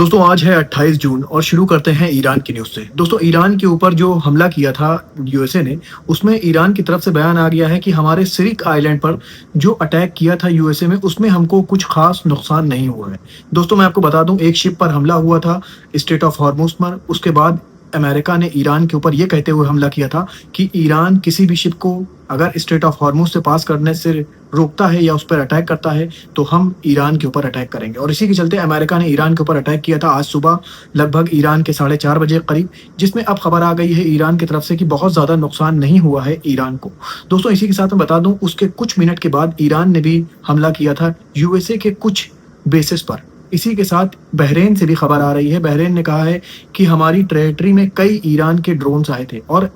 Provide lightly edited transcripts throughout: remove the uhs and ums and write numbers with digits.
दोस्तों आज है 28 जून और शुरू करते हैं ईरान की न्यूज़ से। दोस्तों ईरान के ऊपर जो हमला किया था यूएसए ने, उसमें ईरान की तरफ से बयान आ गया है कि हमारे सिरिक आइलैंड पर जो अटैक किया था यूएसए में, उसमें हमको कुछ खास नुकसान नहीं हुआ है। दोस्तों मैं आपको बता दूं, एक शिप पर हमला हुआ था स्ट्रेट ऑफ हॉर्मुज पर। उसके बाद अमेरिका ने ईरान के ऊपर ये कहते हुए हमला किया था कि ईरान किसी भी शिप को अगर स्ट्रेट ऑफ हॉर्मुज से पास करने से रोकता है या उस पर अटैक करता है तो हम ईरान के ऊपर अटैक करेंगे। और इसी के चलते अमेरिका ने ईरान के ऊपर अटैक किया था आज सुबह लगभग ईरान के 4:30 बजे करीब, जिसमें अब खबर आ गई है ईरान की तरफ से कि बहुत ज़्यादा नुकसान नहीं हुआ है ईरान को। दोस्तों इसी के साथ मैं बता दूं, उसके कुछ मिनट के बाद ईरान ने भी हमला किया था यूएसए के कुछ बेसिस पर। इसी के साथ बहरीन से भी खबर आ रही है। बहरीन ने कहा है कि हमारी टेरिटरी में कई ईरान के ड्रोन्स आए थे और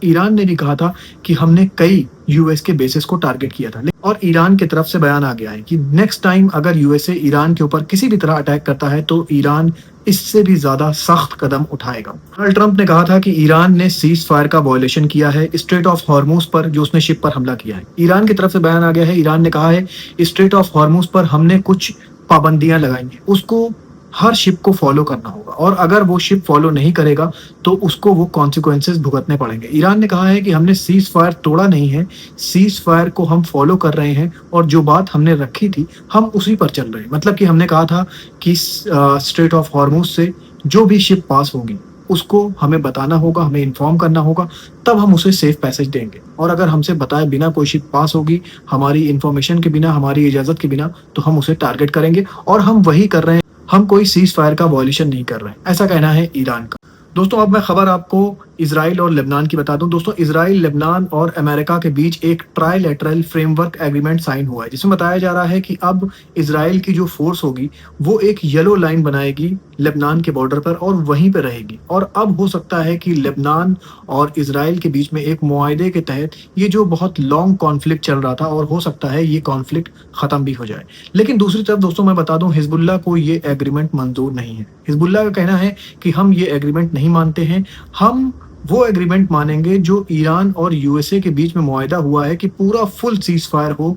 ईरान ने भी कहा था कि हमने कई यूएस के बेसिस को टारगेट किया था। और ईरान की तरफ से बयान आ गया है कि नेक्स्ट टाइम अगर यूएसए ईरान के ऊपर किसी भी तरह अटैक करता है तो ईरान इससे भी ज्यादा सख्त कदम उठाएगा। डोनाल्ड ट्रंप ने कहा था कि ईरान ने सीज फायर का वायलेशन किया है स्ट्रेट ऑफ हॉर्मुज पर, जो उसने शिप पर हमला किया है। ईरान की तरफ से बयान आ गया है, ईरान ने कहा है स्ट्रेट ऑफ हॉर्मुज पर हमने कुछ पाबंदियां लगाएंगे, उसको हर शिप को फॉलो करना होगा और अगर वो शिप फॉलो नहीं करेगा तो उसको वो कॉन्सिक्वेंसेस भुगतने पड़ेंगे। ईरान ने कहा है कि हमने सीज फायर तोड़ा नहीं है, सीज फायर को हम फॉलो कर रहे हैं और जो बात हमने रखी थी हम उसी पर चल रहे हैं। मतलब कि हमने कहा था कि स्ट्रेट ऑफ हॉर्मुज से जो भी शिप पास होगी उसको हमें बताना होगा, हमें इन्फॉर्म करना होगा, तब हम उसे सेफ पैसेज देंगे। और अगर हमसे बताए बिना कोई शिप पास होगी, हमारी इन्फॉर्मेशन के बिना, हमारी इजाज़त के बिना, तो हम उसे टारगेट करेंगे और हम वही कर रहे हैं। हम कोई सीज फायर का वॉयलेशन नहीं कर रहे हैं, ऐसा कहना है ईरान का। दोस्तों अब मैं खबर आपको इजराइल और लेबनान की बता दूं। दोस्तों इजराइल, लेबनान और अमेरिका के बीच एक ट्राइलेटरल फ्रेमवर्क एग्रीमेंट साइन हुआ है, जिसमें बताया जा रहा है कि अब इजराइल की जो फोर्स होगी वो एक येलो लाइन बनाएगी लेबनान के बॉर्डर पर और वहीं पर रहेगी। और अब हो सकता है कि लेबनान और इजराइल के बीच में एक मुआहदे के तहत ये जो बहुत लॉन्ग कॉन्फ्लिक्ट चल रहा था, और हो सकता है ये कॉन्फ्लिक्ट खत्म भी हो जाए। लेकिन दूसरी तरफ दोस्तों मैं बता दूं, हिजबुल्लाह को ये एग्रीमेंट मंजूर नहीं है। हिजबुल्लाह का कहना है कि हम ये एग्रीमेंट नहीं मानते हैं, हम वो एग्रीमेंट मानेंगे जो ईरान और यूएसए के बीच में मुआहदा हुआ है कि पूरा फुल सीज फायर हो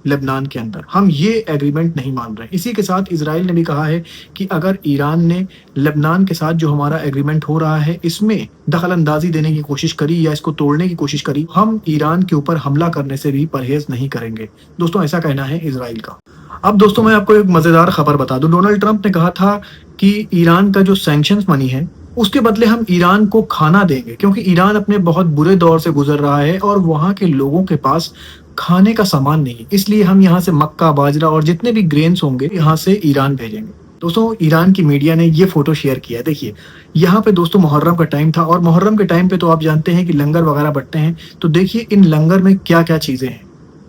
लेबनान के अंदर। हम ये एग्रीमेंट नहीं मान रहे। इसी के साथ इजराइल ने भी कहा है कि अगर ईरान ने लेबनान के साथ जो हमारा एग्रीमेंट हो रहा है इसमें दखल अंदाजी देने की कोशिश करी या इसको तोड़ने की कोशिश करी, हम ईरान के ऊपर हमला करने से भी परहेज नहीं करेंगे। दोस्तों ऐसा कहना है इजराइल का। अब दोस्तों मैं आपको एक मजेदार खबर बता दूं। डोनाल्ड ट्रंप ने कहा था कि ईरान का जो सैंक्शंस मनी है उसके बदले हम ईरान को खाना देंगे, क्योंकि ईरान अपने बहुत बुरे दौर से गुजर रहा है और वहाँ के लोगों के पास खाने का सामान नहीं है। इसलिए हम यहाँ से मक्का, बाजरा और जितने भी ग्रेन्स होंगे यहाँ से ईरान भेजेंगे। दोस्तों ईरान की मीडिया ने ये फोटो शेयर किया है। देखिए यहाँ पे दोस्तों मुहर्रम का टाइम था और मुहर्रम के टाइम पे तो आप जानते हैं कि लंगर वगैरह बंटते हैं। तो देखिए इन लंगर में क्या क्या चीजें हैं,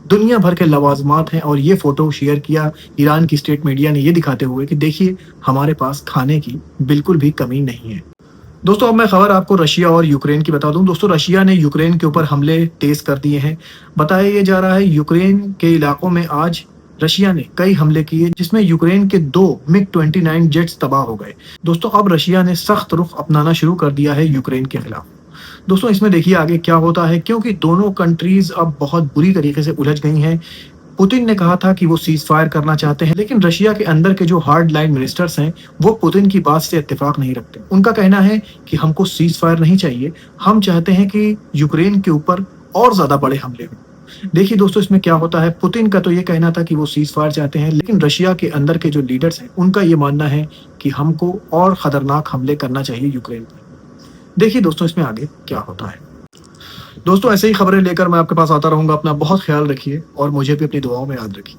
दुनिया भर के लवाजमात हैं। और ये फोटो शेयर किया ईरान की स्टेट मीडिया ने, ये दिखाते हुए कि देखिए हमारे पास खाने की बिल्कुल भी कमी नहीं है। दोस्तों अब मैं खबर आपको रशिया और यूक्रेन की बता दूं। दोस्तों रशिया ने यूक्रेन के ऊपर हमले तेज कर दिए हैं। बताया ये जा रहा है यूक्रेन के इलाकों में आज रशिया ने कई हमले किए, जिसमें यूक्रेन के 2 MiG-29 जेट्स तबाह हो गए। दोस्तों अब रशिया ने सख्त रुख अपनाना शुरू कर दिया है यूक्रेन के खिलाफ। दोस्तों इसमें देखिए आगे क्या होता है, क्योंकि दोनों कंट्रीज अब बहुत बुरी तरीके से उलझ गई हैं। पुतिन ने कहा था कि वो सीज फायर करना चाहते हैं, लेकिन रशिया के अंदर के जो हार्ड लाइन मिनिस्टर्स हैं वो पुतिन की बात से इत्तेफाक नहीं रखते। उनका कहना है कि हमको सीज फायर नहीं चाहिए, हम चाहते हैं कि यूक्रेन के ऊपर और ज्यादा बड़े हमले हों। देखिए दोस्तों इसमें क्या होता है, पुतिन का तो ये कहना था कि वो सीज फायर चाहते हैं, लेकिन रशिया के अंदर के जो लीडर्स हैं उनका ये मानना है कि हमको और खतरनाक हमले करना चाहिए यूक्रेन पर। देखिए दोस्तों इसमें आगे क्या होता है। दोस्तों ऐसे ही खबरें लेकर मैं आपके पास आता रहूंगा। अपना बहुत ख्याल रखिए और मुझे भी अपनी दुआओं में याद रखिए।